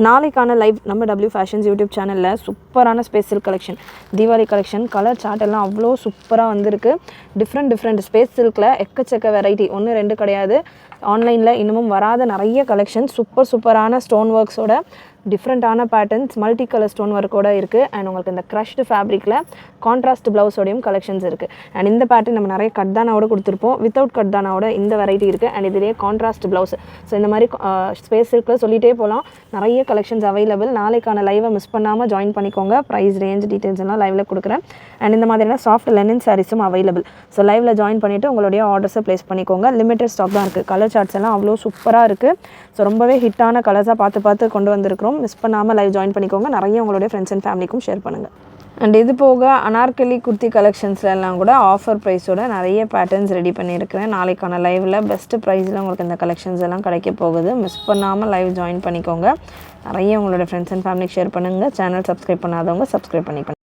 நாளைக்கான லைவ் நம்ம W fashions YouTube சேனலில் சூப்பரான space silk collection, Deepavali collection, colour chart எல்லாம் அவ்வளோ சூப்பராக வந்திருக்கு. டிஃப்ரெண்ட் ஸ்பேஸ் சில்கில் எக்கச்சக்க வெரைட்டி, 1 2 கிடையாது. ஆன்லைனில் இன்னமும் வராத நிறைய கலெக்ஷன், சூப்பரான ஸ்டோன் ஒர்க்ஸோட டிஃப்ரெண்ட்டான பேட்டர்ன்ஸ், மல்டி கலர் ஸ்டோன் ஒர்க்கோட இருக்குது. அண்ட் உங்களுக்கு இந்த க்ரஷ்டு ஃபேப்ரிக்கில் கான்ட்ராஸ்ட் ப்ளவுஸோடையும் கலெக்ஷன்ஸ் இருக்குது. அண்ட் இந்த பேட்டர்ன் நம்ம நிறைய கட்தானாவோட கொடுத்துருப்போம். வித்தவுட் கட்தானாவோட இந்த வெரைட்டி இருக்குது. அண்ட் இதிலேயே கான்ட்ராஸ்ட் ப்ளவுஸ். ஸோ இந்த மாதிரி ஸ்பேஸ் சில்கில் சொல்லிகிட்டே போகலாம், நிறைய கலெக்ஷன்ஸ் அவைலபிள். நாளைக்கான லைவை மிஸ் பண்ணாமல் ஜாயின் பண்ணிக்கோங்க. ப்ரைஸ், ரேஞ்ச் டீட்டெயில்ஸ் எல்லாம் லைவில் கொடுக்குறேன். அண்ட் இந்த மாதிரியான சாஃப்ட் லெனின் சாரீஸும் அவைலபிள். ஸோ லைவில் ஜாயின் பண்ணிவிட்டு உங்களுடைய ஆர்டர்ஸை ப்ளேஸ் பண்ணிக்கோங்க. லிமிட்டட் ஸ்டாக் தான் இருக்குது. கலர் சார்ட்ஸ் எல்லாம் அவ்வளோ சூப்பராக இருக்குது. ஸோ ரொம்பவே ஹிட்டான கலர்ஸாக பார்த்து கொண்டு வந்திருக்கிறோம். மிஸ் பண்ணாமல் லைவ் ஜாயின் பண்ணிக்கோங்க. நிறைய உங்களுடைய ஃப்ரெண்ட்ஸ் அண்ட் ஃபேமிலிக்கும் ஷேர் பண்ணுங்கள். அண்ட் இது போக அனார்கலி குர்த்தி கலெக்ஷன்ஸ்லாம் கூட ஆஃபர் ப்ரைஸோட நிறைய பேட்டர்ன்ஸ் ரெடி பண்ணியிருக்கிறேன். நாளைக்கான லைவில் பெஸ்ட்டு ப்ரைஸில் உங்களுக்கு இந்த கலெக்ஷன்ஸ் எல்லாம் கிடைக்க போகுது. மிஸ் பண்ணாமல் லைவ் ஜாயின் பண்ணிக்கோங்க. நிறைய உங்களோட ஃப்ரெண்ட்ஸ் அண்ட் ஃபேமிலிக்கு ஷேர் பண்ணுங்கள். சேனல் சப்ஸ்கிரைப் பண்ணாதவங்க சப்ஸ்கிரைப் பண்ணிக்கோங்க.